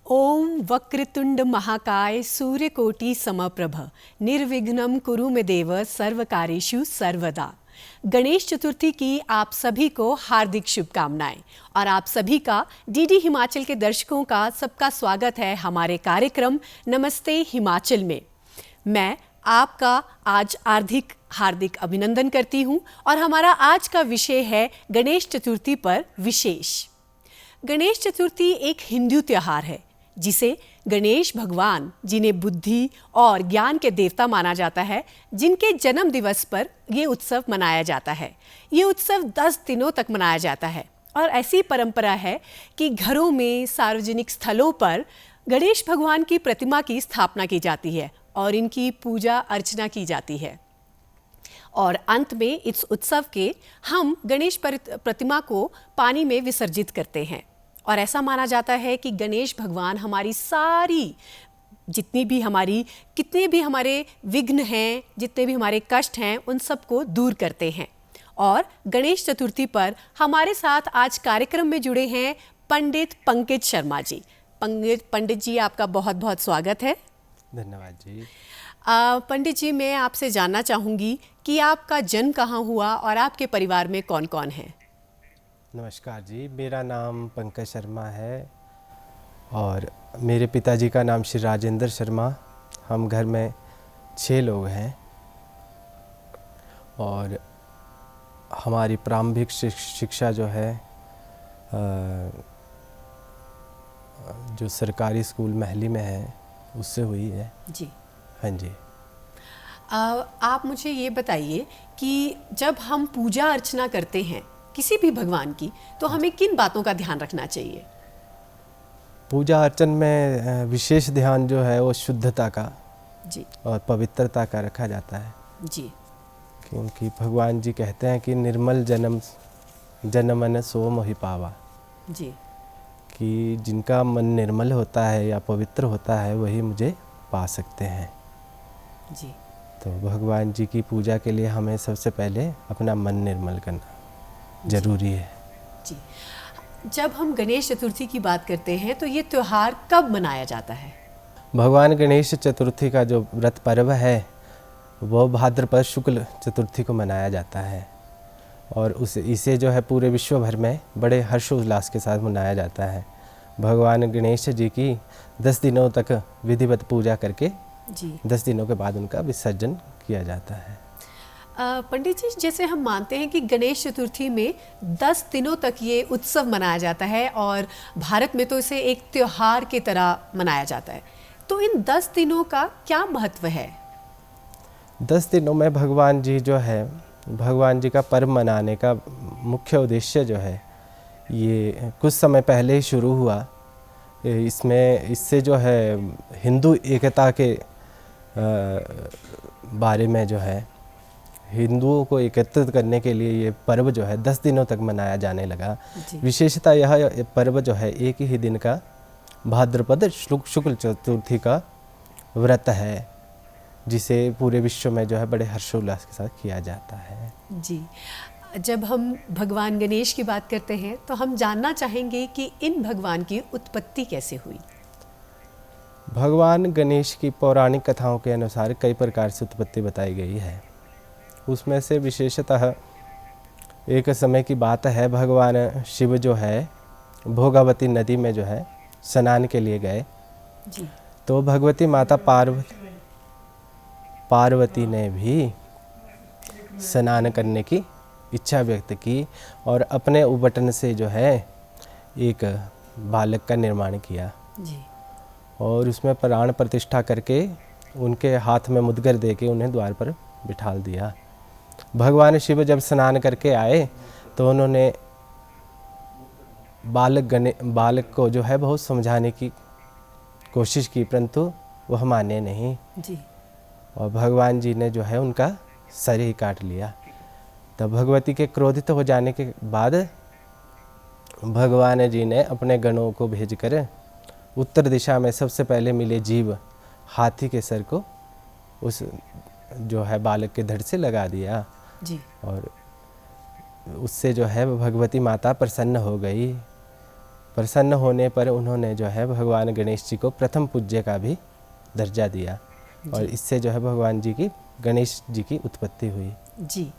ओम वक्रतुंड महाकाय सूर्यकोटि समप्रभ निर्विघ्नं कुरु मे देव सर्वकार्येषु सर्वदा। गणेश चतुर्थी की आप सभी को हार्दिक शुभकामनाएं और आप सभी का डीडी हिमाचल के दर्शकों का सबका स्वागत है हमारे कार्यक्रम नमस्ते हिमाचल में। मैं आपका आज हार्दिक अभिनंदन करती हूं और हमारा आज का विषय है गणेश चतुर्थी पर विशेष। गणेश चतुर्थी एक हिंदू त्योहार है जिसे गणेश भगवान, जिन्हें बुद्धि और ज्ञान के देवता माना जाता है, जिनके जन्म दिवस पर ये उत्सव मनाया जाता है। ये उत्सव 10 दिनों तक मनाया जाता है और ऐसी परंपरा है कि घरों में, सार्वजनिक स्थलों पर गणेश भगवान की प्रतिमा की स्थापना की जाती है और इनकी पूजा अर्चना की जाती है। और अंत में इस उत्सव के हम गणेश प्रतिमा को पानी में विसर्जित करते हैं और ऐसा माना जाता है कि गणेश भगवान हमारी सारी कितने भी हमारे विघ्न हैं, जितने भी हमारे कष्ट हैं, उन सबको दूर करते हैं। और गणेश चतुर्थी पर हमारे साथ आज कार्यक्रम में जुड़े हैं पंडित पंकज शर्मा जी। पंडित जी, आपका बहुत बहुत स्वागत है। धन्यवाद जी। पंडित जी, मैं आपसे जानना चाहूँगी कि आपका जन्म कहाँ हुआ और आपके परिवार में कौन कौन है। नमस्कार जी, मेरा नाम पंकज शर्मा है और मेरे पिताजी का नाम श्री राजेंद्र शर्मा। हम घर में 6 लोग हैं और हमारी प्रारंभिक शिक्षा जो है जो सरकारी स्कूल महली में है उससे हुई है जी। हाँ जी। आप मुझे ये बताइए कि जब हम पूजा अर्चना करते हैं किसी भी भगवान की, तो हमें किन बातों का ध्यान रखना चाहिए? पूजा अर्चन में विशेष ध्यान जो है वो शुद्धता का जी और पवित्रता का रखा जाता है जी। क्योंकि भगवान जी कहते हैं कि निर्मल जनमन सो मोहि पावा, जी, कि जिनका मन निर्मल होता है या पवित्र होता है वही मुझे पा सकते हैं। जी। तो भगवान जी की पूजा के लिए हमें सबसे पहले अपना मन निर्मल करना जरूरी है जी। जब हम गणेश चतुर्थी की बात करते हैं तो ये त्योहार कब मनाया जाता है? भगवान गणेश चतुर्थी का जो व्रत पर्व है वो भाद्रपद शुक्ल चतुर्थी को मनाया जाता है और इसे जो है पूरे विश्व भर में बड़े हर्षोल्लास के साथ मनाया जाता है। भगवान गणेश जी की 10 दिनों तक विधिवत पूजा करके जी 10 दिनों के बाद उनका विसर्जन किया जाता है। पंडित जी, जैसे हम मानते हैं कि गणेश चतुर्थी में 10 दिनों तक ये उत्सव मनाया जाता है और भारत में तो इसे एक त्योहार की तरह मनाया जाता है, तो इन 10 दिनों का क्या महत्व है? 10 दिनों में भगवान जी जो है, भगवान जी का पर्व मनाने का मुख्य उद्देश्य जो है ये कुछ समय पहले ही शुरू हुआ। इससे जो है हिंदू एकता के बारे में जो है हिंदुओं को एकत्रित करने के लिए ये पर्व जो है 10 दिनों तक मनाया जाने लगा। विशेषता यह पर्व जो है एक ही दिन का भाद्रपद शुक्ल चतुर्थी का व्रत है, जिसे पूरे विश्व में जो है बड़े हर्षोल्लास के साथ किया जाता है। जी। जब हम भगवान गणेश की बात करते हैं तो हम जानना चाहेंगे कि इन भगवान की उत्पत्ति कैसे हुई। भगवान गणेश की पौराणिक कथाओं के अनुसार कई प्रकार से उत्पत्ति बताई गई है। उसमें से विशेषतः एक समय की बात है, भगवान शिव जो है भोगावती नदी में जो है स्नान के लिए गए जी। तो भगवती माता पार्वती ने भी स्नान करने की इच्छा व्यक्त की और अपने उबटन से जो है एक बालक का निर्माण किया जी। और उसमें प्राण प्रतिष्ठा करके उनके हाथ में मुद्गर देके उन्हें द्वार पर बिठाल दिया। भगवान शिव जब स्नान करके आए तो उन्होंने बालक को जो है बहुत समझाने की कोशिश की, परंतु वह माने नहीं जी। और भगवान जी ने जो है उनका सर ही काट लिया। तब भगवती के क्रोधित हो जाने के बाद भगवान जी ने अपने गणों को भेजकर उत्तर दिशा में सबसे पहले मिले जीव हाथी के सर को उस जो है बालक के धड़ से लगा दिया जी। और उससे जो है भगवती माता प्रसन्न हो गई। प्रसन्न होने पर उन्होंने जो है भगवान गणेश जी को प्रथम पूज्य का भी दर्जा दिया और इससे जो है भगवान जी की गणेश जी की उत्पत्ति हुई। जी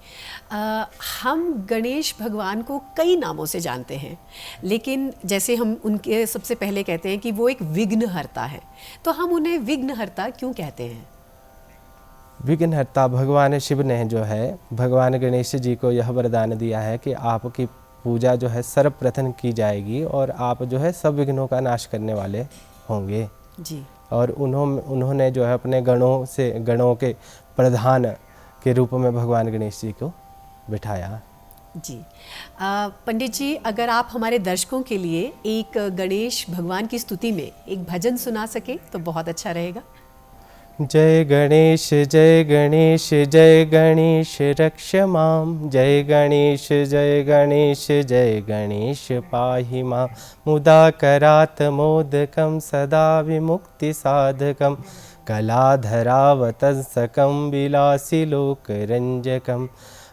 हम गणेश भगवान को कई नामों से जानते हैं, लेकिन जैसे हम उनके सबसे पहले कहते हैं कि वो एक विघ्नहर्ता है, तो हम उन्हें विघ्नहर्ता क्यों कहते हैं? विघ्नहर्ता भगवान शिव ने जो है भगवान गणेश जी को यह वरदान दिया है कि आपकी पूजा जो है सर्वप्रथम की जाएगी और आप जो है सब विघ्नों का नाश करने वाले होंगे जी। और उन्होंने जो है अपने गणों के प्रधान के रूप में भगवान गणेश जी को बिठाया। जी पंडित जी, अगर आप हमारे दर्शकों के लिए एक गणेश भगवान की स्तुति में एक भजन सुना सके तो बहुत अच्छा रहेगा। जय गणेश जय गणेश जय गणेश रक्ष मां, जय गणेश जय गणेश जय गणेश पाहि मां, मुदाकरात् मोदकं सदा विमुक्ति साधकं, कलाधरावतंसकं विलासि लोकरंजकं,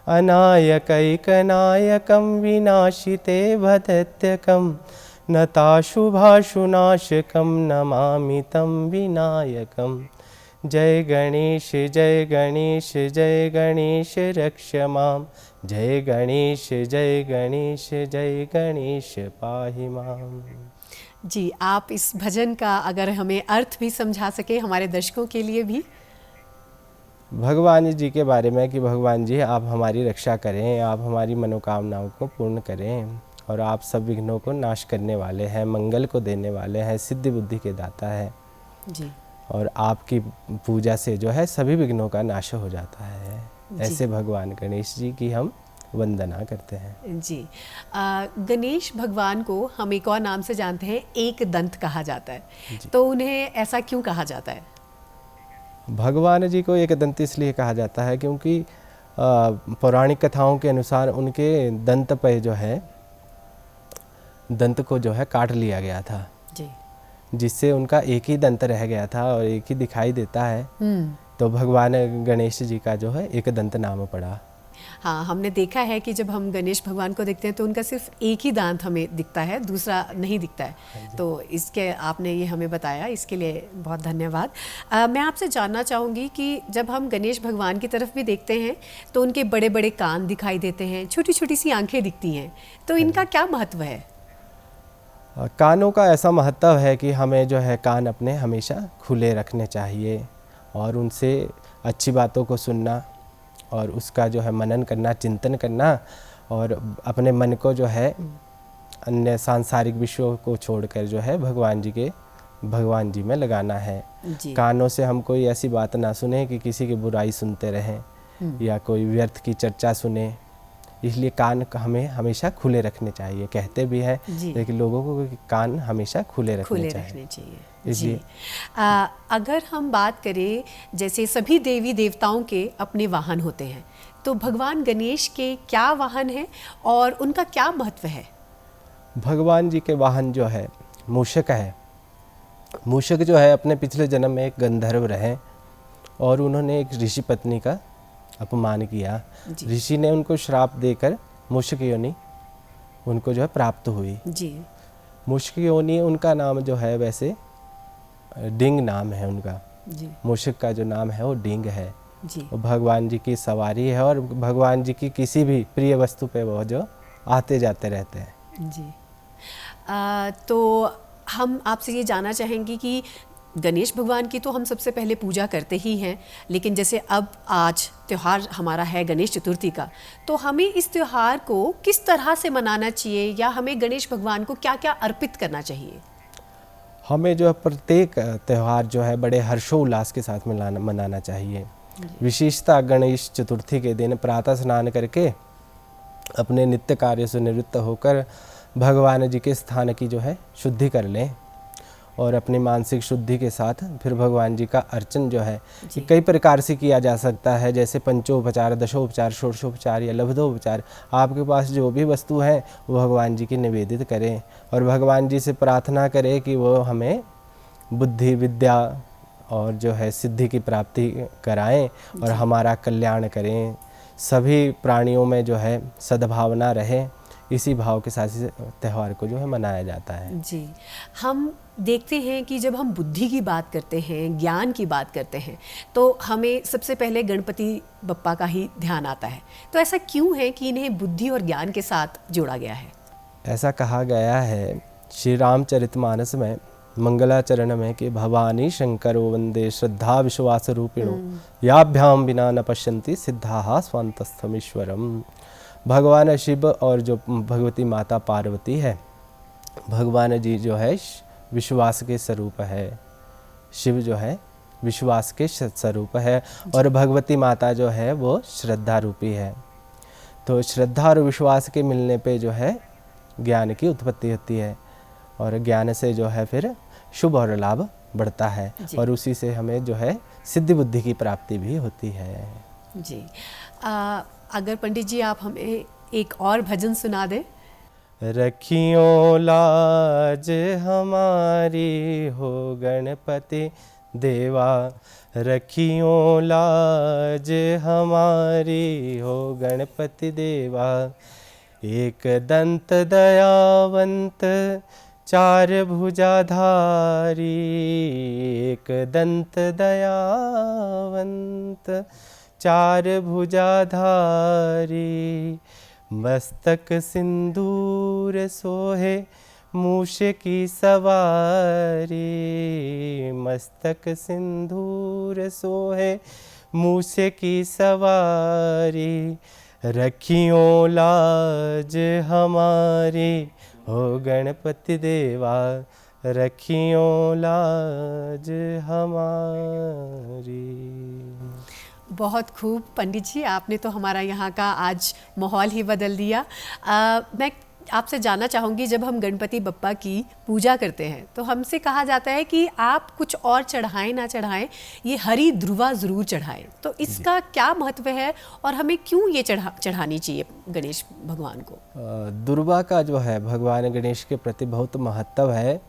अनायकैकनायकं विनाशिते वदत्यकं, नताशुभाशुनाशकं नमामि तं विनायकम्। जय गणेश जय गणेश जय गणेश रक्ष मां, जय गणेश जय गणेश जय गणेश पाहि मां। जी, आप इस भजन का अगर हमें अर्थ भी समझा सके हमारे दर्शकों के लिए भी। भगवान जी के बारे में कि भगवान जी आप हमारी रक्षा करें, आप हमारी मनोकामनाओं को पूर्ण करें और आप सब विघ्नों को नाश करने वाले हैं, मंगल को देने वाले हैं, सिद्धि बुद्धि के दाता है जी। और आपकी पूजा से जो है सभी विघ्नों का नाश हो जाता है। ऐसे भगवान गणेश जी की हम वंदना करते हैं जी। गणेश भगवान को हम एक और नाम से जानते हैं, एक दंत कहा जाता है, तो उन्हें ऐसा क्यों कहा जाता है? भगवान जी को एक दंत इसलिए कहा जाता है क्योंकि पौराणिक कथाओं के अनुसार उनके दंत पे जो है दंत को जो है काट लिया गया था जी, जिससे उनका एक ही दंत रह गया था और एक ही दिखाई देता है, तो भगवान गणेश जी का जो है एक दंत नाम पड़ा। हाँ, हमने देखा है कि जब हम गणेश भगवान को देखते हैं तो उनका सिर्फ एक ही दांत हमें दिखता है, दूसरा नहीं दिखता है। तो इसके आपने ये हमें बताया, इसके लिए बहुत धन्यवाद। मैं आपसे जानना चाहूँगी कि जब हम गणेश भगवान की तरफ भी देखते हैं तो उनके बड़े बड़े कान दिखाई देते हैं, छोटी छोटी सी आंखें दिखती हैं, तो इनका क्या महत्व है? कानों का ऐसा महत्व है कि हमें जो है कान अपने हमेशा खुले रखने चाहिए और उनसे अच्छी बातों को सुनना और उसका जो है मनन करना, चिंतन करना और अपने मन को जो है अन्य सांसारिक विषयों को छोड़कर जो है भगवान जी में लगाना है। कानों से हम कोई ऐसी बात ना सुने कि किसी की बुराई सुनते रहें या कोई व्यर्थ की चर्चा सुने, इसलिए कान हमें हमेशा खुले रखने चाहिए। कहते भी हैं लेकिन लोगों को कान हमेशा खुले रखने चाहिए। जी। अगर हम बात करें, जैसे सभी देवी देवताओं के अपने वाहन होते हैं, तो भगवान गणेश के क्या वाहन हैं और उनका क्या महत्व है? भगवान जी के वाहन जो है मूषक है। मूषक जो है अपने पिछले जन्म में एक गंधर्व रहे और उन्होंने एक ऋषि पत्नी का अपमान किया। ऋषि ने उनको श्राप देकर मूषक योनि उनको जो है प्राप्त हुई जी। मूषक योनि उनका नाम जो है वैसे डिंग नाम है उनका जी। मूषक का जो नाम है वो डिंग है जी। वो भगवान जी की सवारी है और भगवान जी की किसी भी प्रिय वस्तु पे वो जो आते जाते रहते हैं जी। तो हम आपसे ये जानना चाहेंगे कि गणेश भगवान की तो हम सबसे पहले पूजा करते ही हैं, लेकिन जैसे अब आज त्यौहार हमारा है गणेश चतुर्थी का, तो हमें इस त्यौहार को किस तरह से मनाना चाहिए या हमें गणेश भगवान को क्या क्या अर्पित करना चाहिए? हमें जो है प्रत्येक त्यौहार जो है बड़े हर्षोल्लास के साथ मनाना चाहिए। विशेषता गणेश चतुर्थी के दिन प्रातः स्नान करके अपने नित्य कार्य से निवृत्त होकर भगवान जी के स्थान की जो है शुद्धि कर लें और अपनी मानसिक शुद्धि के साथ फिर भगवान जी का अर्चन जो है कई प्रकार से किया जा सकता है, जैसे पंचोपचार, दशोपचार, षोडशोपचार या लब्धोपचार। आपके पास जो भी वस्तु है वो भगवान जी की निवेदित करें और भगवान जी से प्रार्थना करें कि वो हमें बुद्धि, विद्या और जो है सिद्धि की प्राप्ति कराएं और हमारा कल्याण करें, सभी प्राणियों में जो है सद्भावना रहे, इसी भाव के साथ इस त्यौहार को जो है मनाया जाता है। जी, हम देखते हैं कि जब हम बुद्धि की बात करते हैं, ज्ञान की बात करते हैं, तो हमें सबसे पहले गणपति बप्पा का ही ध्यान आता है। तो ऐसा क्यों है कि इन्हें बुद्धि और ज्ञान के साथ जोड़ा गया है? ऐसा कहा गया है श्री रामचरितमानस में मंगलाचरण में कि भवानी शंकरो वंदे श्रद्धा विश्वास रूपिणो याभ्याम बिना न पश्यन्ति सिद्धाः स्वान्तस्थमीश्वरम। भगवान शिव और जो भगवती माता पार्वती है, भगवान जी जो है विश्वास के स्वरूप है, शिव जो है विश्वास के स्वरूप है, और भगवती माता जो है वो श्रद्धा रूपी है। तो श्रद्धा और विश्वास के मिलने पे जो है ज्ञान की उत्पत्ति होती है, और ज्ञान से जो है फिर शुभ और लाभ बढ़ता है, और उसी से हमें जो है सिद्धि बुद्धि की प्राप्ति भी होती है। जी, अगर पंडित जी आप हमें एक और भजन सुना दें। रखियो लाज हमारी हो गणपति देवा, रखियो लाज हमारी हो गणपति देवा। एक दंत दयावंत चार भुजाधारी, एक दंत दयावंत चार भुजाधारी। मस्तक सिंदूर सोहे मूष की सवारी, मस्तक सिंदूर सोहे मूष की सवारी। रखियो लाज हमारी हो गणपति देवा, रखियो लाज हमारी। बहुत खूब पंडित जी, आपने तो हमारा यहाँ का आज माहौल ही बदल दिया। मैं आपसे जानना चाहूँगी, जब हम गणपति बप्पा की पूजा करते हैं तो हमसे कहा जाता है कि आप कुछ और चढ़ाएं ना चढ़ाएं, ये हरी ध्रुवा ज़रूर चढ़ाएं। तो इसका क्या महत्व है और हमें क्यों ये चढ़ानी चाहिए गणेश भगवान को? दुर्वा का जो है भगवान गणेश के प्रति बहुत महत्व है,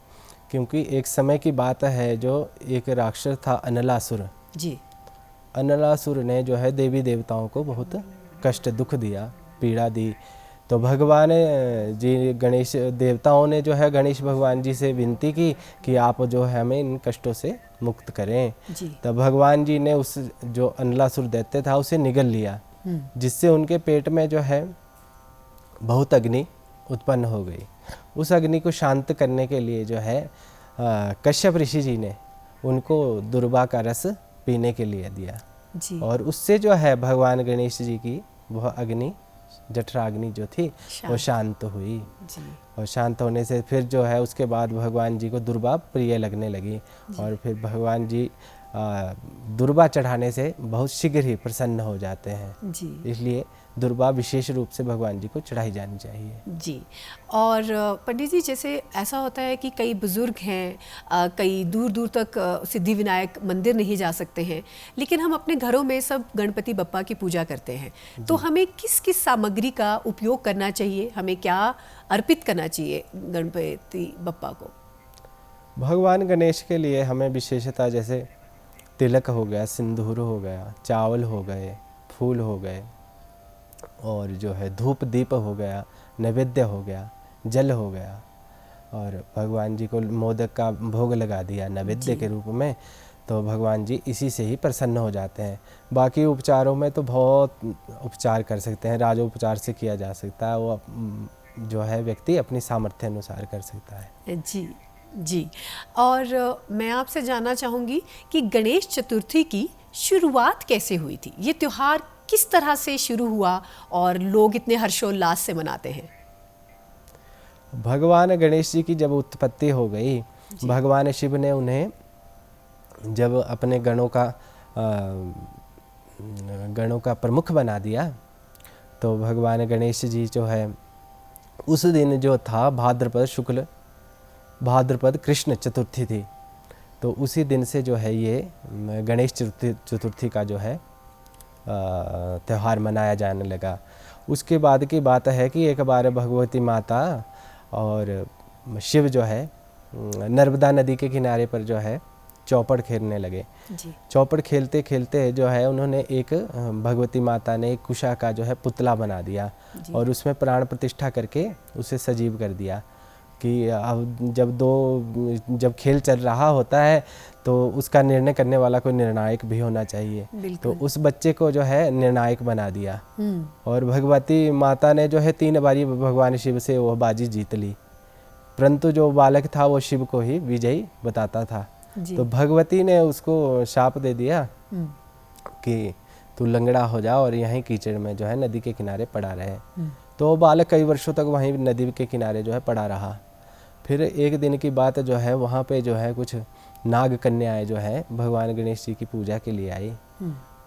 क्योंकि एक समय की बात है जो एक राक्षस था अनलासुर जी। अनलासुर ने जो है देवी देवताओं को बहुत कष्ट दुख दिया, पीड़ा दी। तो भगवान जी गणेश देवताओं ने जो है गणेश भगवान जी से विनती की कि आप जो है हमें इन कष्टों से मुक्त करें। तो भगवान जी ने उस जो अनलासुर दैत्य था उसे निगल लिया, जिससे उनके पेट में जो है बहुत अग्नि उत्पन्न हो गई। उस अग्नि को शांत करने के लिए जो है कश्यप ऋषि जी ने उनको दुर्वा का रस पीने के लिए दिया जी। और उससे जो है भगवान गणेश जी की वह अग्नि जठराग्नि जो थी वो शांत हुई जी। और शांत होने से फिर जो है उसके बाद भगवान जी को दुर्वा प्रिय लगने लगी और फिर भगवान जी दुर्वा चढ़ाने से बहुत शीघ्र ही प्रसन्न हो जाते हैं जी। इसलिए दुर्वा विशेष रूप से भगवान जी को चढ़ाई जानी चाहिए जी। और पंडित जी, जैसे ऐसा होता है कि कई बुज़ुर्ग हैं, कई दूर दूर तक सिद्धि विनायक मंदिर नहीं जा सकते हैं, लेकिन हम अपने घरों में सब गणपति बप्पा की पूजा करते हैं, तो हमें किस किस सामग्री का उपयोग करना चाहिए, हमें क्या अर्पित करना चाहिए गणपति बप्पा को? भगवान गणेश के लिए हमें विशेषता जैसे तिलक हो गया, सिंदूर हो गया, चावल हो गए, फूल हो गए और जो है धूप दीप हो गया, नैवेद्य हो गया, जल हो गया और भगवान जी को मोदक का भोग लगा दिया नैवेद्य के रूप में, तो भगवान जी इसी से ही प्रसन्न हो जाते हैं। बाकी उपचारों में तो बहुत उपचार कर सकते हैं, राजोपचार से किया जा सकता है, वो जो है व्यक्ति अपनी सामर्थ्य अनुसार कर सकता है। जी जी। और मैं आपसे जानना चाहूँगी कि गणेश चतुर्थी की शुरुआत कैसे हुई थी? ये त्यौहार किस तरह से शुरू हुआ और लोग इतने हर्षोल्लास से मनाते हैं? भगवान गणेश जी की जब उत्पत्ति हो गई, भगवान शिव ने उन्हें जब अपने गणों का प्रमुख बना दिया, तो भगवान गणेश जी जो है उस दिन जो था भाद्रपद कृष्ण चतुर्थी थी, तो उसी दिन से जो है ये गणेश चतुर्थी का जो है त्यौहार मनाया जाने लगा। उसके बाद की बात है कि एक बार भगवती माता और शिव जो है नर्मदा नदी के किनारे पर जो है चौपड़ खेलने लगे। जी। चौपड़ खेलते खेलते जो है उन्होंने एक भगवती माता ने एक कुशा का जो है पुतला बना दिया और उसमें प्राण प्रतिष्ठा करके उसे सजीव कर दिया कि अब जब खेल चल रहा होता है तो उसका निर्णय करने वाला कोई निर्णायक भी होना चाहिए। तो उस बच्चे को जो है निर्णायक बना दिया और भगवती माता ने जो है 3 बारी भगवान शिव से वो बाजी जीत ली, परंतु जो बालक था वो शिव को ही विजयी बताता था। तो भगवती ने उसको शाप दे दिया कि तू लंगड़ा हो जा और यहीं कीचड़ में जो है नदी के किनारे पड़ा रहे। तो वो बालक कई वर्षों तक वहीं नदी के किनारे जो है पड़ा रहा। फिर एक दिन की बात जो है वहाँ पे जो है कुछ नाग कन्याएं जो है भगवान गणेश जी की पूजा के लिए आई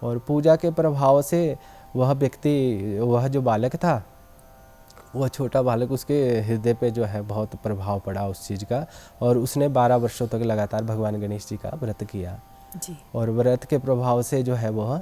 और पूजा के प्रभाव से वह व्यक्ति, वह जो बालक था, वह छोटा बालक, उसके हृदय पे जो है बहुत प्रभाव पड़ा उस चीज़ का और उसने 12 वर्षों तक लगातार भगवान गणेश जी का व्रत किया जी। और व्रत के प्रभाव से जो है वह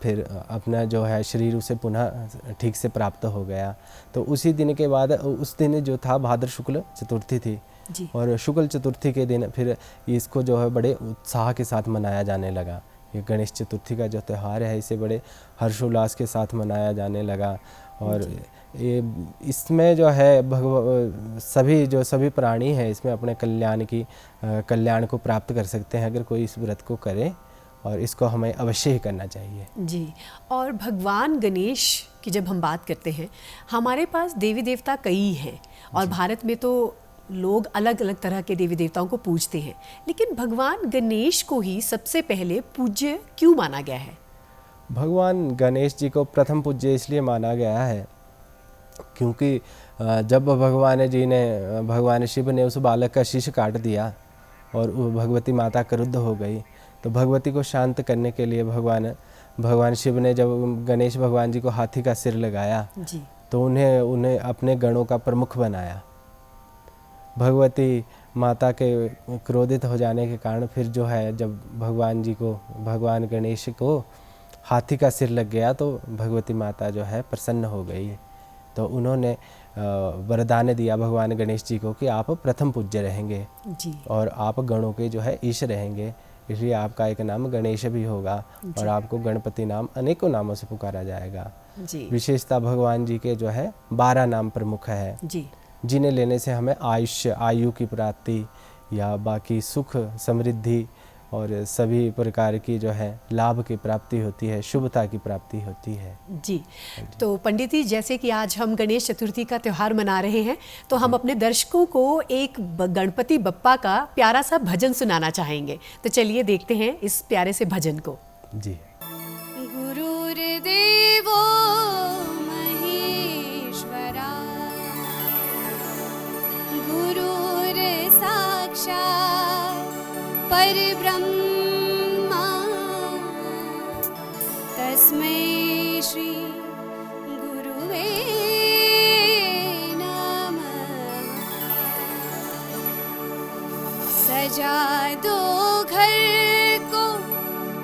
फिर अपना जो है शरीर उसे पुनः ठीक से प्राप्त हो गया। तो उसी दिन के बाद, उस दिन जो था भाद्र शुक्ल चतुर्थी थी जी। और शुक्ल चतुर्थी के दिन फिर इसको जो है बड़े उत्साह के साथ मनाया जाने लगा। ये गणेश चतुर्थी का जो त्यौहार है इसे बड़े हर्षोल्लास के साथ मनाया जाने लगा और ये इसमें जो है सभी प्राणी हैं इसमें अपने कल्याण को प्राप्त कर सकते हैं अगर कोई इस व्रत को करे और इसको हमें अवश्य ही करना चाहिए जी। और भगवान गणेश की जब हम बात करते हैं, हमारे पास देवी देवता कई हैं और भारत में तो लोग अलग अलग तरह के देवी देवताओं को पूजते हैं, लेकिन भगवान गणेश को ही सबसे पहले पूज्य क्यों माना गया है? भगवान गणेश जी को प्रथम पूज्य इसलिए माना गया है क्योंकि जब भगवान शिव ने उस बालक का शीश काट दिया और भगवती माता क्रुद्ध हो गई, तो भगवती को शांत करने के लिए भगवान शिव ने जब गणेश भगवान जी को हाथी का सिर लगाया जी। तो उन्हें अपने गणों का प्रमुख बनाया। भगवती माता के क्रोधित हो जाने के कारण फिर जो है जब भगवान गणेश को हाथी का सिर लग गया तो भगवती माता जो है प्रसन्न हो गई। तो उन्होंने वरदान दिया भगवान गणेश जी को कि आप प्रथम पूज्य रहेंगे जी। और आप गणों के जो है ईश रहेंगे, इसलिए आपका एक नाम गणेश भी होगा और आपको गणपति नाम अनेकों नामों से पुकारा जाएगा जी। विशेषता भगवान जी के जो है 12 नाम प्रमुख है जी। जिन्हें लेने से हमें आयु की प्राप्ति या बाकी सुख समृद्धि और सभी प्रकार की जो है लाभ की प्राप्ति होती है, शुभता की प्राप्ति होती है जी। तो पंडित जी, जैसे कि आज हम गणेश चतुर्थी का त्यौहार मना रहे हैं तो हम अपने दर्शकों को एक गणपति बप्पा का प्यारा सा भजन सुनाना चाहेंगे, तो चलिए देखते हैं इस प्यारे से भजन को जी। गुरुर्देवो महेश्वरा गुरुर् साक्षात् परब्रह्मा तस्मै श्री गुरुवे नमः। सजा दो घर को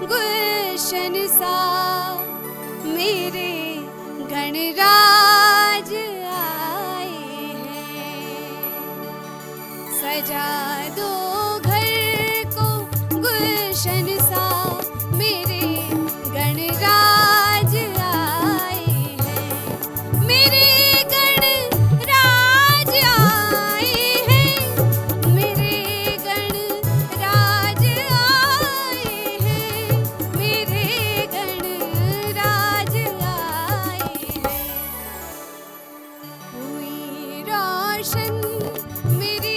गुलशन सा, मेरे गणराज आए हैं। सजा दो गुलशन सा, मेरे गणराज आए हैं। मेरे गणराज आए हैं। मेरे गणराज आए हैं। मेरे गणराज आए हैं। हुई रोशन मेरी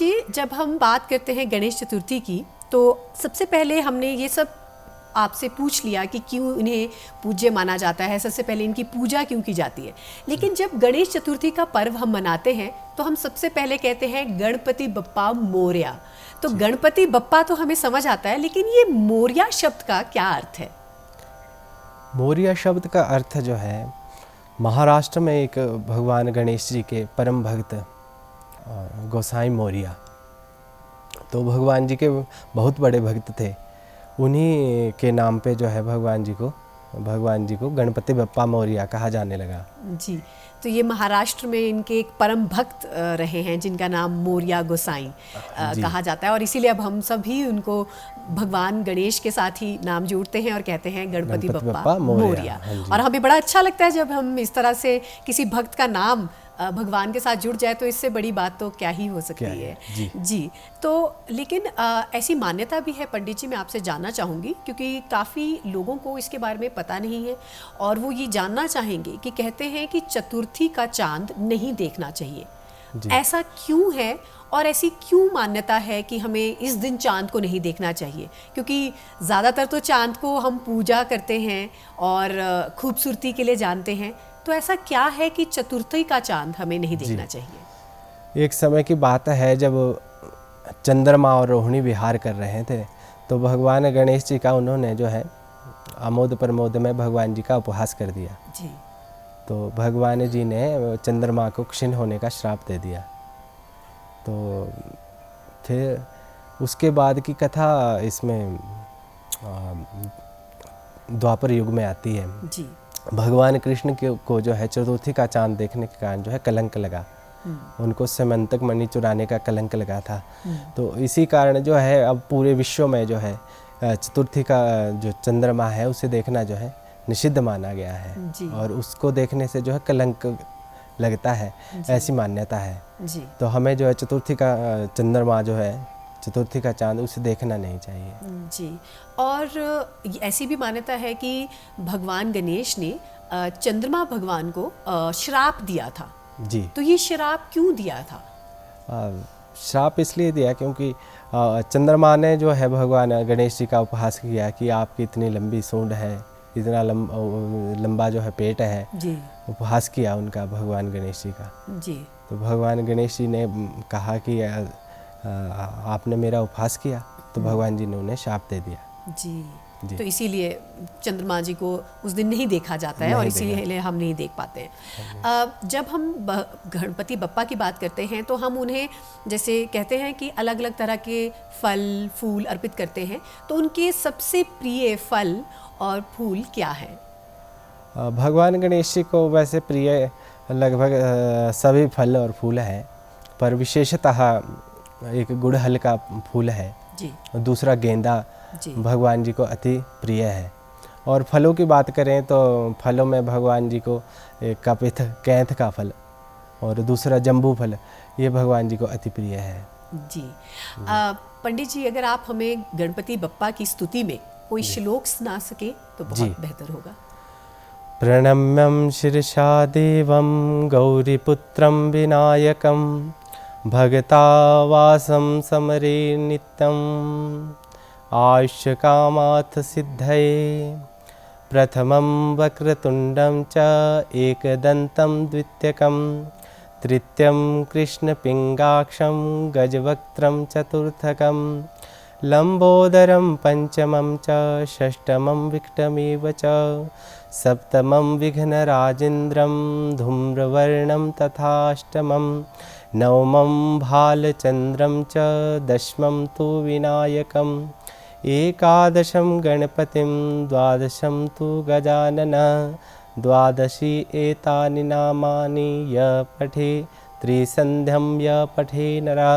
जी, जब हम बात करते हैं गणेश चतुर्थी की, तो सबसे पहले हमने ये सब आपसे पूछ लिया कि क्यों इन्हें पूज्य माना जाता है, सबसे पहले इनकी पूजा क्यों की जाती है। लेकिन जब गणेश चतुर्थी का पर्व हम मनाते हैं तो हम सबसे पहले कहते हैं गणपति बप्पा मोरया। तो गणपति बप्पा तो हमें समझ आता है, लेकिन ये मोरया शब्द का क्या अर्थ है? मोरया शब्द का अर्थ जो है, महाराष्ट्र में एक भगवान गणेश जी के परम भक्त गोसाई मोरया, तो भगवान जी के बहुत बड़े भक्त थे। उन्हीं के नाम पे जो है भगवान जी को गणपति बप्पा मोरया कहा जाने लगा। जी, तो ये महाराष्ट्र में इनके एक परम भक्त रहे हैं जिनका नाम मोरया गोसाई कहा जाता है, और इसीलिए अब हम सभी उनको भगवान गणेश के साथ ही नाम जोड़ते हैं और कहते हैं गणपति बप्पा मोरया। और हमें बड़ा अच्छा लगता है जब हम इस तरह से किसी भक्त का नाम भगवान के साथ जुड़ जाए, तो इससे बड़ी बात तो क्या ही हो सकती है। जी, तो लेकिन ऐसी मान्यता भी है पंडित जी, मैं आपसे जानना चाहूँगी, क्योंकि काफ़ी लोगों को इसके बारे में पता नहीं है और वो ये जानना चाहेंगे कि कहते हैं कि चतुर्थी का चांद नहीं देखना चाहिए, ऐसा क्यों है और ऐसी क्यों मान्यता है कि हमें इस दिन चांद को नहीं देखना चाहिए? क्योंकि ज़्यादातर तो चांद को हम पूजा करते हैं और खूबसूरती के लिए जानते हैं, तो ऐसा क्या है कि चतुर्थी का चांद हमें नहीं देखना चाहिए? एक समय की बात है जब चंद्रमा और रोहिणी विहार कर रहे थे, तो भगवान गणेश जी का उन्होंने जो है आमोद प्रमोद में भगवान जी का उपहास कर दिया। जी, तो भगवान जी ने चंद्रमा को क्षीण होने का श्राप दे दिया। तो फिर उसके बाद की कथा इसमें द्वापर युग में आती है। जी, भगवान कृष्ण को जो है चतुर्थी का चांद देखने के कारण जो है कलंक लगा, उनको समंतक मणि चुराने का कलंक लगा था। तो इसी कारण जो है अब पूरे विश्व में जो है चतुर्थी का जो चंद्रमा है उसे देखना जो है निषिद्ध माना गया है, और उसको देखने से जो है कलंक लगता है, ऐसी मान्यता है। जी, तो हमें जो है चतुर्थी का चंद्रमा जो है, चतुर्थी का चांद, उसे देखना नहीं चाहिए। जी, और ऐसी भी मान्यता है कि भगवान गणेश ने चंद्रमा भगवान को श्राप दिया था। जी, तो ये श्राप क्यों दिया था? श्राप इसलिए दिया क्योंकि चंद्रमा ने जो है भगवान गणेश जी का उपहास किया कि आपकी इतनी लंबी सूंड है, इतना लंबा जो है पेट है। जी, उपहास किया उनका भगवान गणेश जी का। जी, तो भगवान गणेश जी ने कहा कि आपने मेरा उपहास किया, तो भगवान जी ने उन्हें शाप दे दिया। जी, तो इसीलिए चंद्रमा जी को उस दिन नहीं देखा जाता है और इसीलिए हम नहीं देख पाते हैं। जब हम गणपति बप्पा की बात करते हैं तो हम उन्हें जैसे कहते हैं कि अलग अलग तरह के फल फूल अर्पित करते हैं, तो उनके सबसे प्रिय फल और फूल क्या हैं? भगवान गणेश जी को वैसे प्रिय लगभग सभी फल और फूल हैं, पर विशेषतः एक गुड़हल का फूल है जी, दूसरा गेंदा जी, भगवान जी को अति प्रिय है। और फलों की बात करें तो फलों में भगवान जी को एक कपिथ कैंथ का फल और दूसरा जम्बू फल, ये भगवान जी को अति प्रिय है। जी, पंडित जी, अगर आप हमें गणपति बप्पा की स्तुति में कोई श्लोक सुना सके तो बहुत बेहतर होगा। प्रणम्यं शिरसा देवं गौरीपुत्रं विनायकं भगतावासं समरे नित्यम् आयुष्यकामार्थ सिद्धये प्रथमं वक्रतुण्डं च एकदन्तं द्वितीयकं तृतीयं कृष्णपिङ्गाक्षं गजवक्त्रं चतुर्थकं लम्बोदरं पंचमं च षष्ठमं विकटमेव च सप्तमं विघ्नराजेन्द्रं धूम्रवर्णं तथाष्टमं नवमं भालचन्द्रं च दशमं तु विनायकम् एकादशं गणपतिं द्वादशं तु गजानन द्वादशी एतानि नामानि य पठे त्रिसन्ध्यं य पठे नरः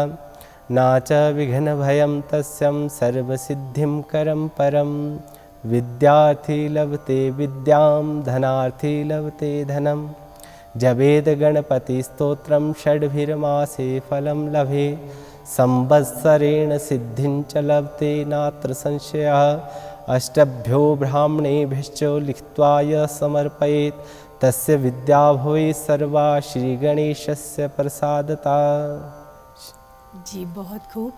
न च विघ्नभयं तस्यं सर्वसिद्धिं करं परं विद्यार्थी लभते विद्यां धनार्थी लभते धनं जपेद गणपति स्तोत्रं षड्भिर्मासे फलं लभे संवत्सरेण सिद्धिं च लभते नात्र संशयः अष्टभ्यो ब्राह्मणेभ्यश्च लिखित्वा य समर्पयेत् तस्य विद्या भवेत् सर्वा श्रीगणेशस्य प्रसादता। जी बहुत खूब।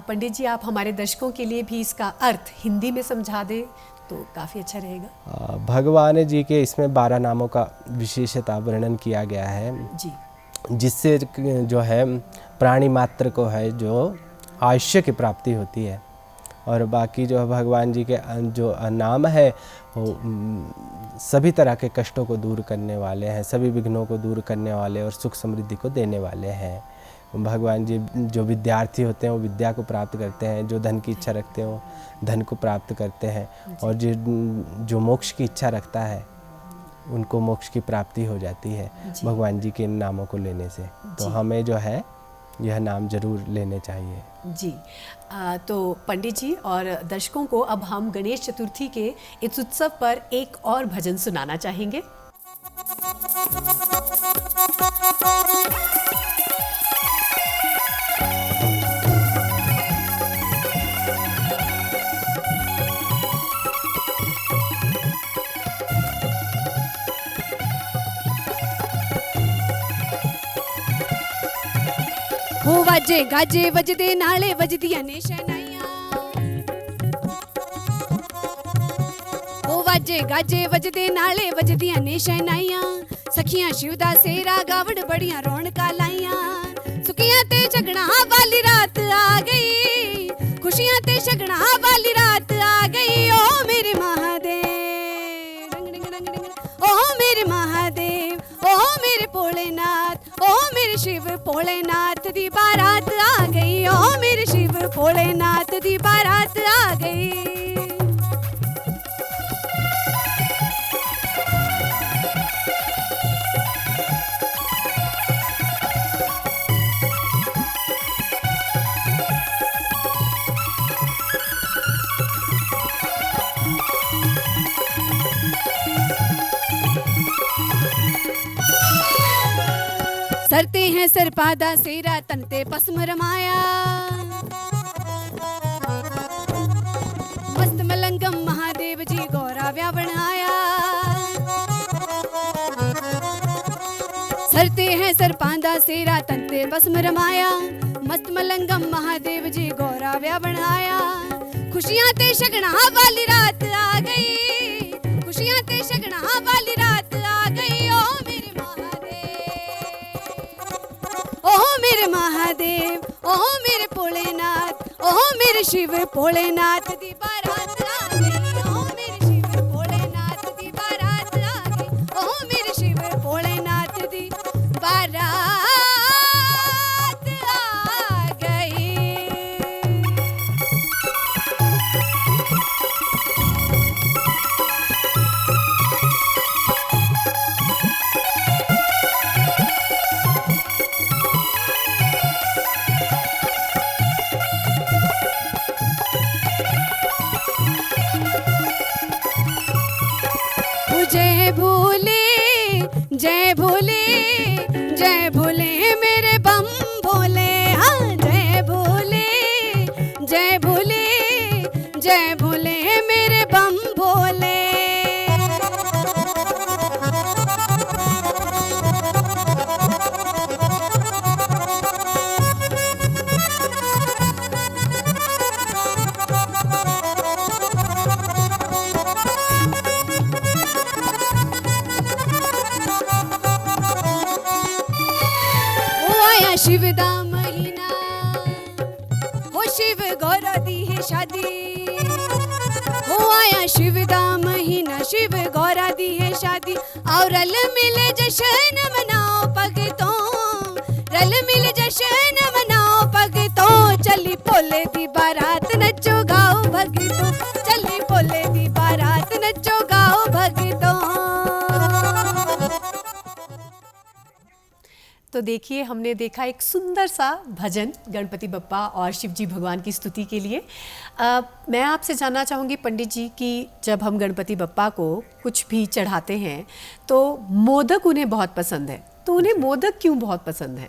पंडित जी आप हमारे दर्शकों के लिए भी इसका अर्थ हिंदी में समझा दें तो काफ़ी अच्छा रहेगा। भगवान जी के इसमें 12 नामों का विशेषता वर्णन किया गया है, जी जिससे जो है प्राणी मात्र को है जो आयुष्य की प्राप्ति होती है। और बाकी जो है भगवान जी के जो नाम है वो सभी तरह के कष्टों को दूर करने वाले हैं, सभी विघ्नों को दूर करने वाले और सुख समृद्धि को देने वाले हैं। भगवान जी जो विद्यार्थी होते हैं वो विद्या को प्राप्त करते हैं, जो धन की इच्छा रखते हैं वो धन को प्राप्त करते हैं, और जो मोक्ष की इच्छा रखता है उनको मोक्ष की प्राप्ति हो जाती है भगवान जी के इन नामों को लेने से। तो हमें जो है यह नाम जरूर लेने चाहिए। जी तो पंडित जी और दर्शकों को अब हम गणेश चतुर्थी के इस उत्सव पर एक और भजन सुनाना चाहेंगे। हो वाजे गाजे वजदे नाले वजदियां ने शहनाइयां, हो वाजे गाजे वजदे नाले वजदियां ने शहनाइयां, सखियां शिवदा सेरा गावड़ बड़ियां रौनकां लाइयां, सुखियां ते झगड़ा वाली रात आ गई, खुशियां ते झगड़ा वाली रात आ गई। ओ मेरे महादेव डंग डंग डंग डंग, ओ मेरे महादेव, ओ मेरे भोलेनाथ, ओ मेरे शिव भोलेनाथ दी बारात आ गई, ओ मेरे शिव भोलेनाथ दी बारात आ गई। सरते हैं सरपादा सेरा तनते पस्म रमाया, मस्त मलंगम महादेव जी गौरा व्यावण आया। सरते हैं सरपादा सेरा तनते पस्म रमाया, मस्त मलंगम महादेव जी गौरा व्यावण आया। खुशियां ते शगना वाली रात आ गई, खुशियां ते शगना वाली रात आ गई। ओ मेरे मेरे महादेव, ओ मेरे भोलेनाथ, ओ मेरे शिव भोलेनाथ दी बारात आ गई, ओ मेरे शिव भोलेनाथ दी बारात आ गई, ओ मेरे शिव भोलेनाथ दी बारात आ गई। जय भोले जय भोले जय भोले मेरे बम भोले, हाँ जय भोले जय भोले जय भोले मेरे बम भोले। शिव दा महीना हो शिव गौरा दी है शादी, हो आया शिव दा महीना शिव गौरा दी है शादी। और रल मिल जश्न मनाओ भगतों, रल मिल जश्न मनाओ भगतों, चली भोले दी बारात नचो गाओ भगतों, चली भोले दी बारात नचो गाओ भगतों। तो देखिए हमने देखा एक सुंदर सा भजन गणपति बप्पा और शिव जी भगवान की स्तुति के लिए। मैं आपसे जानना चाहूँगी पंडित जी कि जब हम गणपति बप्पा को कुछ भी चढ़ाते हैं तो मोदक उन्हें बहुत पसंद है, तो उन्हें मोदक क्यों बहुत पसंद है?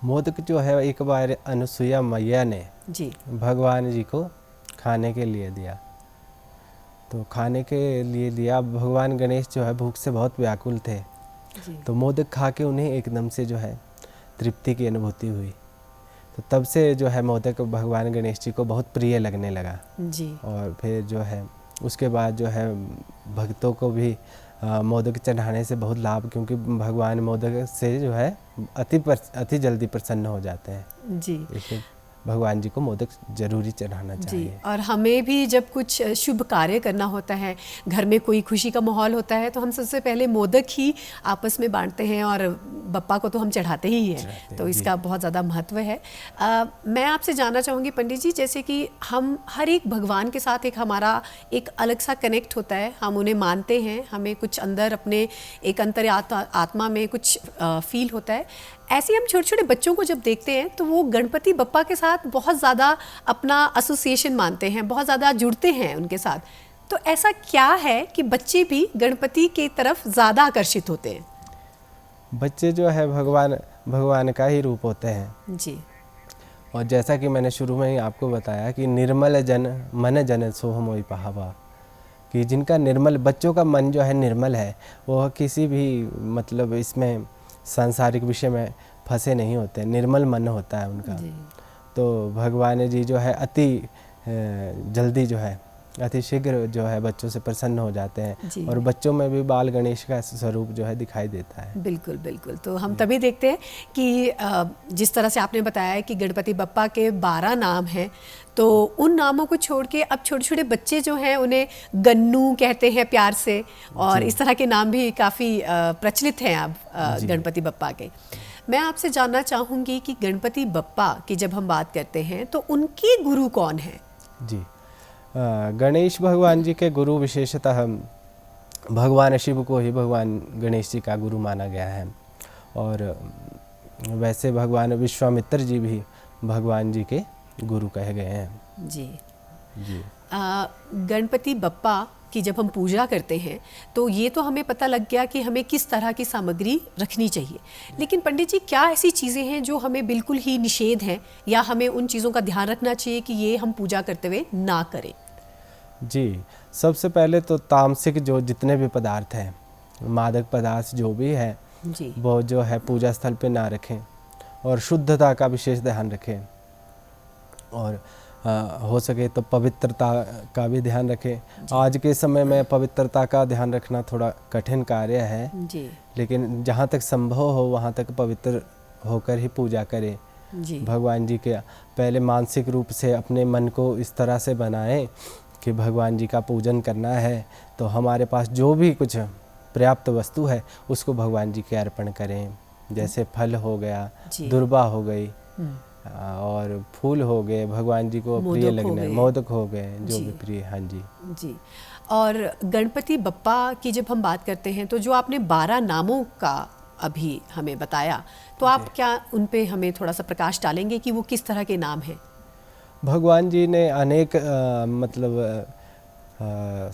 मोदक जो है एक बार अनुसुईया मैया ने जी भगवान जी को खाने के लिए दिया, तो खाने के लिए दिया। भगवान गणेश जो है भूख से बहुत व्याकुल थे, तो मोदक खा के उन्हें एकदम से जो है तृप्ति की अनुभूति हुई। तो तब से जो है मोदक भगवान गणेश जी को बहुत प्रिय लगने लगा। जी। और फिर जो है उसके बाद जो है भक्तों को भी मोदक चढ़ाने से बहुत लाभ, क्योंकि भगवान मोदक से जो है अति जल्दी प्रसन्न हो जाते हैं। जी। इसलिए भगवान जी को मोदक जरूरी चढ़ाना जी। चाहिए। और हमें भी जब कुछ शुभ कार्य करना होता है, घर में कोई खुशी का माहौल होता है, तो हम सबसे पहले मोदक ही आपस में बांटते हैं और बप्पा को तो हम चढ़ाते ही हैं। तो इसका बहुत ज़्यादा महत्व है। मैं आपसे जानना चाहूँगी पंडित जी, जैसे कि हम हर एक भगवान के साथ एक हमारा एक अलग सा कनेक्ट होता है, हम उन्हें मानते हैं, हमें कुछ अंदर अपने एक आत्मा में कुछ फील होता है। ऐसे हम छोटे छोटे बच्चों को जब देखते हैं तो वो गणपति बप्पा के साथ बहुत ज़्यादा अपना एसोसिएशन मानते हैं, बहुत ज़्यादा जुड़ते हैं उनके साथ। तो ऐसा क्या है कि बच्चे भी गणपति की तरफ ज़्यादा आकर्षित होते हैं? बच्चे जो है भगवान का ही रूप होते हैं जी। और जैसा कि मैंने शुरू में ही आपको बताया कि निर्मल जन मन जन सोह मोहि पाहवा, कि जिनका निर्मल, बच्चों का मन जो है निर्मल है, वह किसी भी मतलब इसमें सांसारिक विषय में फंसे नहीं होते, निर्मल मन होता है उनका। तो भगवान जी जो है अति जल्दी जो है अति शीघ्र जो है बच्चों से प्रसन्न हो जाते हैं और बच्चों में भी बाल गणेश का स्वरूप जो है दिखाई देता है। बिल्कुल बिल्कुल। तो हम तभी देखते हैं कि जिस तरह से आपने बताया है कि गणपति बप्पा के 12 नाम हैं, तो उन नामों को छोड़ के अब छोटे छोटे बच्चे जो हैं उन्हें गन्नू कहते हैं प्यार से, और इस तरह के नाम भी काफ़ी प्रचलित हैं अब गणपति बप्पा के। मैं आपसे जानना चाहूँगी कि गणपति बप्पा की जब हम बात करते हैं तो उनके गुरु कौन हैं? जी, गणेश भगवान जी के गुरु विशेषतः भगवान शिव को ही भगवान गणेश जी का गुरु माना गया है। और वैसे भगवान विश्वामित्र जी भी भगवान जी के गुरु कहे गए हैं। जी जी। गणपति बप्पा की जब हम पूजा करते हैं तो ये तो हमें पता लग गया कि हमें किस तरह की सामग्री रखनी चाहिए, लेकिन पंडित जी क्या ऐसी चीज़ें हैं जो हमें बिल्कुल ही निषेध हैं या हमें उन चीज़ों का ध्यान रखना चाहिए कि ये हम पूजा करते हुए ना करें? जी, सबसे पहले तो तामसिक जो जितने भी पदार्थ हैं, मादक पदार्थ जो भी है जी, वो जो है पूजा स्थल पे ना रखें और शुद्धता का विशेष ध्यान रखें। और हो सके तो पवित्रता का भी ध्यान रखें। आज के समय में पवित्रता का ध्यान रखना थोड़ा कठिन कार्य है जी, लेकिन जहाँ तक संभव हो वहाँ तक पवित्र होकर ही पूजा करें। जी, भगवान जी के पहले मानसिक रूप से अपने मन को इस तरह से बनाएं कि भगवान जी का पूजन करना है तो हमारे पास जो भी कुछ पर्याप्त वस्तु है उसको भगवान जी के अर्पण करें। जैसे फल हो गया, दुर्बा हो गई और फूल हो गए, भगवान जी को प्रिय लगने, मोदक हो गए जो भी प्रिय। हाँ जी जी। और गणपति बप्पा की जब हम बात करते हैं तो जो आपने 12 नामों का अभी हमें बताया, तो आप क्या उन पे हमें थोड़ा सा प्रकाश डालेंगे कि वो किस तरह के नाम हैं? भगवान जी ने अनेक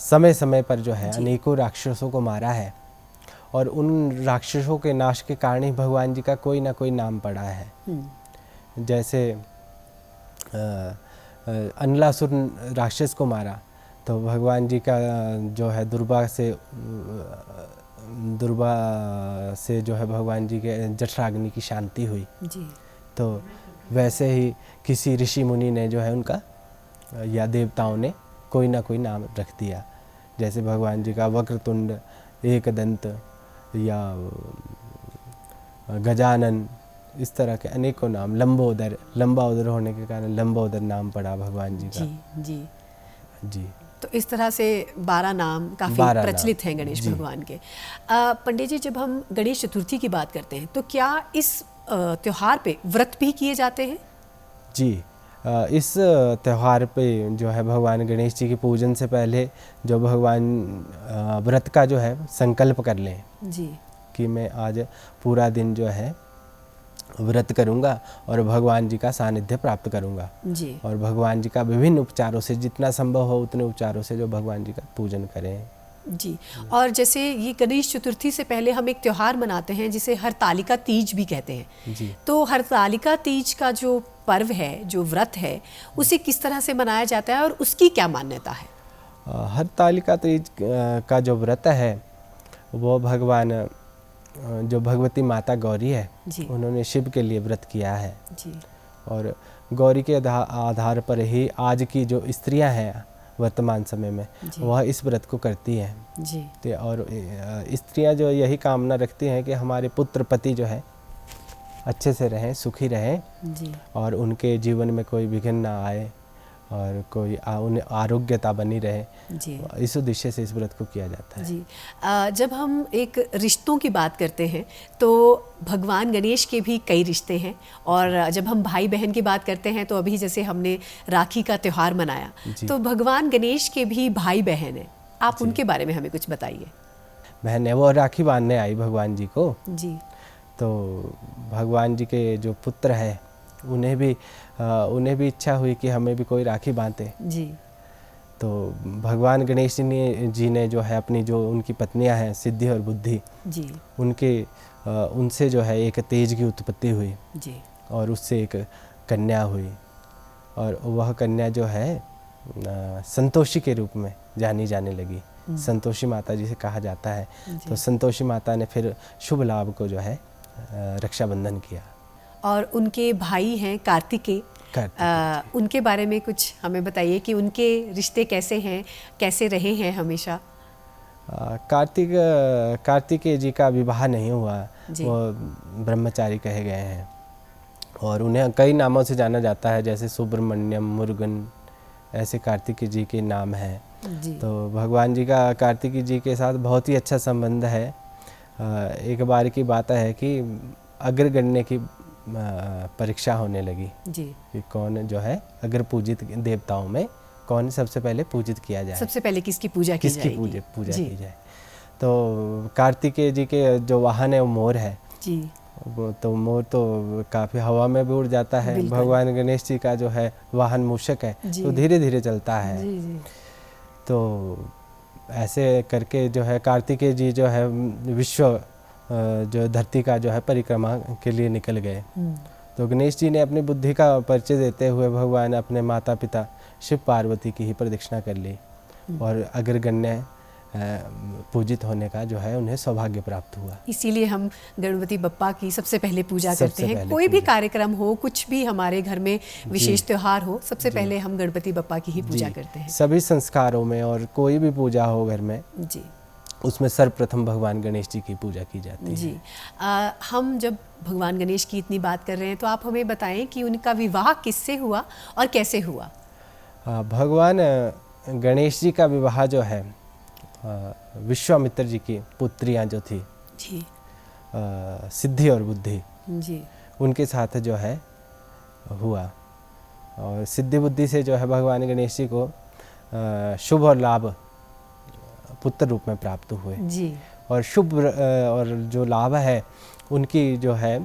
समय समय पर जो है अनेकों राक्षसों को मारा है और उन राक्षसों के नाश के कारण ही भगवान जी का कोई ना कोई नाम पड़ा है। जैसे अनलासुर राक्षस को मारा तो भगवान जी का जो है दुर्वा से जो है भगवान जी के जठराग्नि की शांति हुई जी। तो वैसे ही किसी ऋषि मुनि ने जो है उनका या देवताओं ने कोई ना कोई नाम रख दिया। जैसे भगवान जी का वक्रतुंड, एकदंत या गजानन, इस तरह के अनेकों नाम, लंबोदर, लंबा उदर होने के कारण लंबोदर नाम पड़ा भगवान जी का। जी जी। तो इस तरह से 12 नाम काफ़ी प्रचलित हैं गणेश भगवान के। पंडित जी, जब हम गणेश चतुर्थी की बात करते हैं तो क्या इस त्योहार पे व्रत भी किए जाते हैं? जी, इस त्यौहार पे जो है भगवान गणेश जी के पूजन से पहले जो भगवान व्रत का जो है संकल्प कर लें जी कि मैं आज पूरा दिन जो है व्रत करूंगा और भगवान जी का सानिध्य प्राप्त करूंगा जी। और भगवान जी का विभिन्न उपचारों से जितना संभव हो उतने उपचारों से जो भगवान जी का पूजन करें। जी। और जैसे ये गणेश चतुर्थी से पहले हम एक त्यौहार मनाते हैं जिसे हरतालिका तीज भी कहते हैं जी। तो हरतालिका तीज का जो पर्व है, जो व्रत है, उसे किस तरह से मनाया जाता है और उसकी क्या मान्यता है? हरतालिका तीज का जो व्रत है वो भगवान जो भगवती माता गौरी है उन्होंने शिव के लिए व्रत किया है जी। और गौरी के आधार पर ही आज की जो स्त्रियां हैं वर्तमान समय में वह इस व्रत को करती हैं जी। और स्त्रियां जो यही कामना रखती हैं कि हमारे पुत्र पति जो है अच्छे से रहें, सुखी रहें जी। और उनके जीवन में कोई विघ्न ना आए और कोई उन्हें आरोग्यता बनी रहे जी। इस उद्देश्य से इस व्रत को किया जाता है। जी। जब हम एक रिश्तों की बात करते हैं तो भगवान गणेश के भी कई रिश्ते हैं और जब हम भाई बहन की बात करते हैं तो अभी जैसे हमने राखी का त्यौहार मनाया तो भगवान गणेश के भी भाई बहन हैं, आप उनके बारे में हमें कुछ बताइए। बहन है वो राखी बांधने आई भगवान जी को, जी। तो भगवान जी के जो पुत्र है उन्हें भी इच्छा हुई कि हमें भी कोई राखी बांधे जी। तो भगवान गणेश जी ने जो है अपनी जो उनकी पत्नियां हैं सिद्धि और बुद्धि जी। उनसे जो है एक तेज की उत्पत्ति हुई जी। और उससे एक कन्या हुई और वह कन्या जो है संतोषी के रूप में जानी जाने लगी। संतोषी माता जिसे कहा जाता है। तो संतोषी माता ने फिर शुभ लाभ को जो है रक्षाबंधन किया। और उनके भाई हैं कार्तिकेय, उनके बारे में कुछ हमें बताइए कि उनके रिश्ते कैसे हैं, कैसे रहे हैं हमेशा। कार्तिकेय जी का विवाह नहीं हुआ, वो ब्रह्मचारी कहे गए हैं और उन्हें कई नामों से जाना जाता है जैसे सुब्रमण्यम, मुरुगन, ऐसे कार्तिकेय जी के नाम हैं। तो भगवान जी का कार्तिकेय जी के साथ बहुत ही अच्छा संबंध है। एक बार की बात है कि अग्रगण्य की परीक्षा होने लगी जी। कि कौन जो है अगर पूजित देवताओं में कौन सबसे पहले पूजित किया जाए, सबसे पहले किसकी पूजा की जाएगी, पूजा की जाए। तो कार्तिकेय जी के जो वाहन है वो मोर है जी। तो मोर तो काफ़ी हवा में भी उड़ जाता है। भगवान गणेश जी का जो है वाहन मूषक है तो धीरे धीरे चलता है जी जी। तो ऐसे करके जो है कार्तिकेय जी जो है विश्व जो धरती का जो है परिक्रमा के लिए निकल गए। तो गणेश जी ने अपनी बुद्धि का परिचय देते हुए भगवान अपने माता पिता शिव पार्वती की ही प्रदक्षिणा कर ली और अग्रगण्य पूजित होने का जो है उन्हें सौभाग्य प्राप्त हुआ। इसीलिए हम गणपति बप्पा की सबसे पहले पूजा करते हैं। कोई भी कार्यक्रम हो, कुछ भी हमारे घर में विशेष त्योहार हो, सबसे पहले हम गणपति बप्पा की ही पूजा करते हैं। सभी संस्कारों में और कोई भी पूजा हो घर में जी, उसमें सर्वप्रथम भगवान गणेश जी की पूजा की जाती है। जी। हम जब भगवान गणेश की इतनी बात कर रहे हैं तो आप हमें बताएं कि उनका विवाह किससे हुआ और कैसे हुआ। भगवान गणेश जी का विवाह जो है विश्वामित्र जी की पुत्रियां जो थी जी, सिद्धि और बुद्धि जी, उनके साथ जो है हुआ और सिद्धि बुद्धि से जो है भगवान गणेश जी को शुभ और लाभ पुत्र रूप में प्राप्त हुए जी। और शुभ और जो लाभ है उनकी जो है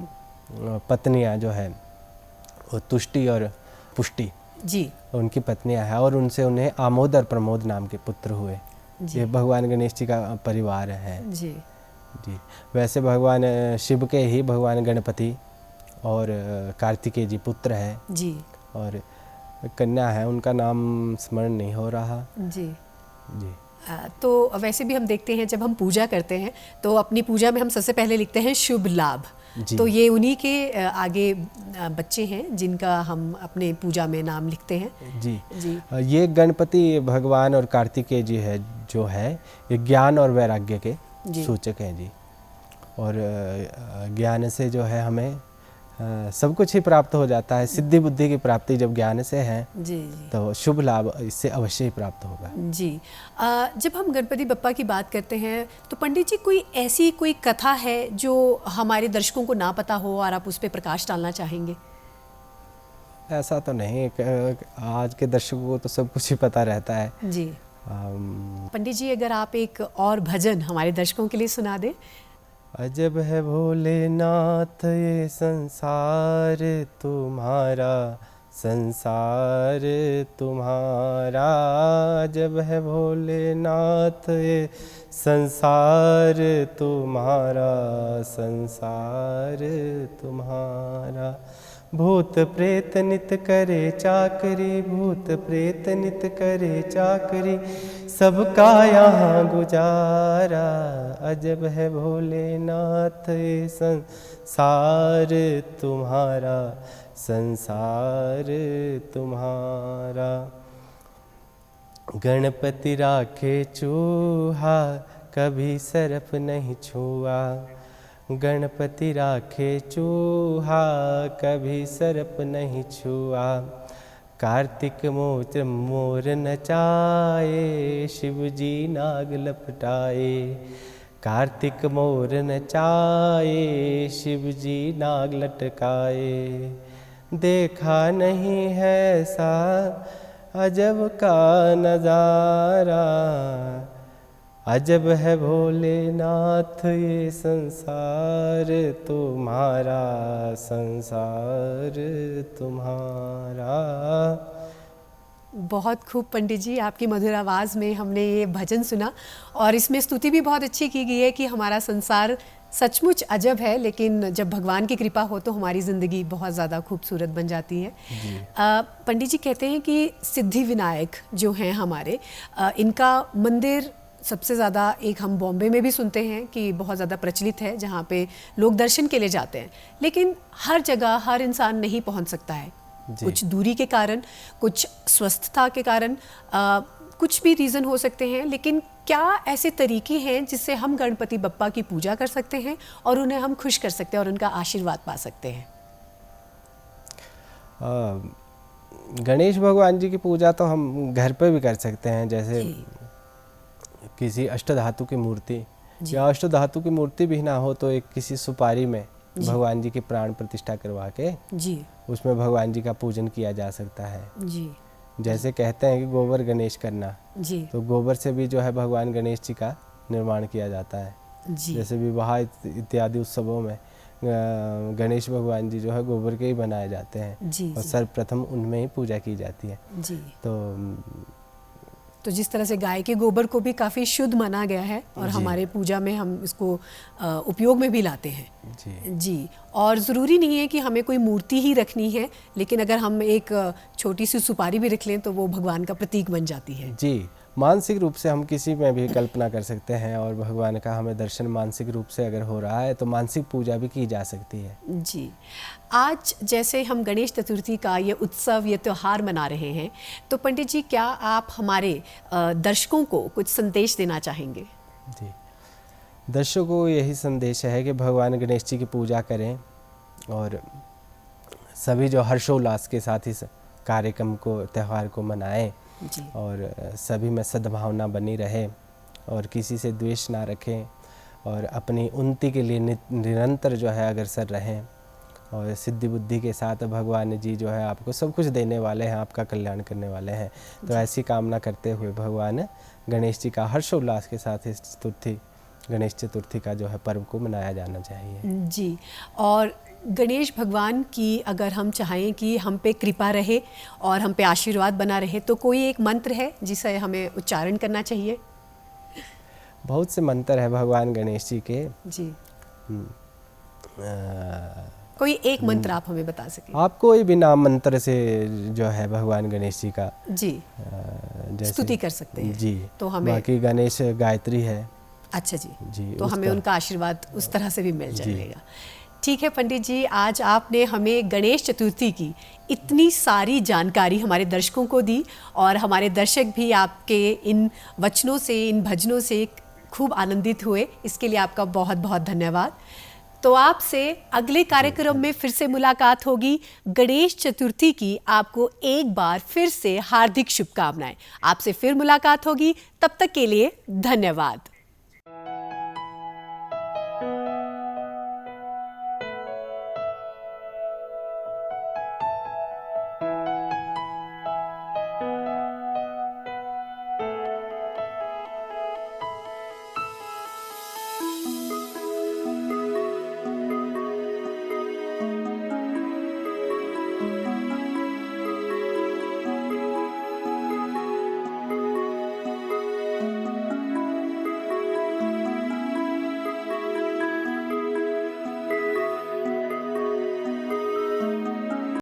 पत्नियां जो है वो तुष्टि और पुष्टि जी, उनकी पत्नियां हैं और उनसे उन्हें आमोद और प्रमोद नाम के पुत्र हुए। ये भगवान गणेश जी का परिवार है। जी, जी। वैसे भगवान शिव के ही भगवान गणपति और कार्तिकेय जी पुत्र है जी, और कन्या है, उनका नाम स्मरण नहीं हो रहा। जी, जी। तो वैसे भी हम देखते हैं जब हम पूजा करते हैं तो अपनी पूजा में हम सबसे पहले लिखते हैं शुभ लाभ। तो ये उन्हीं के आगे बच्चे हैं जिनका हम अपने पूजा में नाम लिखते हैं। जी जी। ये गणपति भगवान और कार्तिकेय जी है जो है ये ज्ञान और वैराग्य के सूचक हैं जी। और ज्ञान से जो है हमें सब कुछ ही प्राप्त हो जाता है। सिद्धि बुद्धि की प्राप्ति जब ज्ञान से है जी, जी, तो शुभ लाभ इससे अवश्य ही प्राप्त होगा। जी। जब हम गणपति बप्पा की बात करते हैं तो पंडित जी कोई ऐसी कोई कथा है जो हमारे दर्शकों को ना पता हो और आप उस पर प्रकाश डालना चाहेंगे? ऐसा तो नहीं, आज के दर्शकों को तो सब कुछ ही पता रहता है जी। पंडित जी अगर आप एक और भजन हमारे दर्शकों के लिए सुना दें। अजब है भोलेनाथ ये संसार तुम्हारा, संसार तुम्हारा, अजब है भोलेनाथ ये संसार तुम्हारा, संसार तुम्हारा। भूत प्रेत नित करे चाकरी, भूत प्रेत नित करे चाकरी, सबका यहाँ गुजारा, अजब है भोलेनाथ ये संसार तुम्हारा, संसार तुम्हारा। गणपति राखे चूहा, कभी सरप नहीं छुआ। गणपति राखे चूहा, कभी सरप नहीं छुआ। कार्तिक मोर नचाए, शिव जी नाग लपटाए। कार्तिक मोर नचाए, शिव जी नाग लटकाए। देखा नहीं है ऐसा अजब का नजारा। अजब है भोलेनाथ ये संसार तुम्हारा, संसार तुम्हारा। बहुत खूब पंडित जी, आपकी मधुर आवाज़ में हमने ये भजन सुना और इसमें स्तुति भी बहुत अच्छी की गई है कि हमारा संसार सचमुच अजब है, लेकिन जब भगवान की कृपा हो तो हमारी ज़िंदगी बहुत ज़्यादा खूबसूरत बन जाती है। पंडित जी कहते हैं कि सिद्धि विनायक जो हैं हमारे, इनका मंदिर सबसे ज़्यादा एक हम बॉम्बे में भी सुनते हैं कि बहुत ज़्यादा प्रचलित है, जहाँ पे लोग दर्शन के लिए जाते हैं, लेकिन हर जगह हर इंसान नहीं पहुँच सकता है। कुछ दूरी के कारण, कुछ स्वस्थता के कारण, कुछ भी रीज़न हो सकते हैं, लेकिन क्या ऐसे तरीके हैं जिससे हम गणपति बप्पा की पूजा कर सकते हैं और उन्हें हम खुश कर सकते हैं और उनका आशीर्वाद पा सकते हैं? गणेश भगवान जी की पूजा तो हम घर पे भी कर सकते हैं, जैसे किसी अष्टधातु की मूर्ति, या अष्टधातु की मूर्ति भी ना हो तो एक किसी सुपारी में भगवान जी की प्राण प्रतिष्ठा करवा के उसमें भगवान जी का पूजन किया जा सकता है जी। जैसे कहते हैं कि गोबर गणेश करना जी, तो गोबर से भी जो है भगवान गणेश जी का निर्माण किया जाता है जी। जैसे विवाह इत्यादि उत्सवों में गणेश भगवान जी जो है गोबर के ही बनाए जाते हैं जी, और सर्वप्रथम उनमें ही पूजा की जाती है जी। तो जिस तरह से गाय के गोबर को भी काफ़ी शुद्ध माना गया है और हमारे पूजा में हम इसको उपयोग में भी लाते हैं जी। और ज़रूरी नहीं है कि हमें कोई मूर्ति ही रखनी है, लेकिन अगर हम एक छोटी सी सुपारी भी रख लें तो वो भगवान का प्रतीक बन जाती है जी। मानसिक रूप से हम किसी में भी कल्पना कर सकते हैं और भगवान का हमें दर्शन मानसिक रूप से अगर हो रहा है तो मानसिक पूजा भी की जा सकती है जी। आज जैसे हम गणेश चतुर्थी का ये उत्सव, ये त्यौहार मना रहे हैं, तो पंडित जी क्या आप हमारे दर्शकों को कुछ संदेश देना चाहेंगे? जी, दर्शकों को यही संदेश है कि भगवान गणेश जी की पूजा करें और सभी जो हर्षोल्लास के साथ इस कार्यक्रम को, त्यौहार को मनाएं और सभी में सद्भावना बनी रहे और किसी से द्वेष ना रखें और अपनी उन्नति के लिए निरंतर जो है अग्रसर रहें और सिद्धि बुद्धि के साथ भगवान जी जो है आपको सब कुछ देने वाले हैं, आपका कल्याण करने वाले हैं। तो ऐसी कामना करते हुए भगवान गणेश जी का हर्षोल्लास के साथ इस गणेश चतुर्थी का जो है पर्व को मनाया जाना चाहिए जी। और गणेश भगवान की अगर हम चाहें कि हम पे कृपा रहे और हम पे आशीर्वाद बना रहे, तो कोई एक मंत्र है जिसे हमें उच्चारण करना चाहिए? बहुत से मंत्र है भगवान गणेश जी के जी। कोई एक मंत्र आप हमें बता सकें? आप कोई भी नाम मंत्र से जो है भगवान गणेश जी का जी स्तुति कर सकते हैं जी। तो हमें बाकी गणेश गायत्री है। अच्छा जी तो हमें उनका आशीर्वाद उस तरह से भी मिल जाएगा। ठीक है पंडित जी, आज आपने हमें गणेश चतुर्थी की इतनी सारी जानकारी हमारे दर्शकों को दी और हमारे दर्शक भी आपके इन वचनों से, इन भजनों से खूब आनंदित हुए। इसके लिए आपका बहुत बहुत धन्यवाद। तो आपसे अगले कार्यक्रम में फिर से मुलाकात होगी। गणेश चतुर्थी की आपको एक बार फिर से हार्दिक शुभकामनाएं। आपसे फिर मुलाकात होगी, तब तक के लिए धन्यवाद।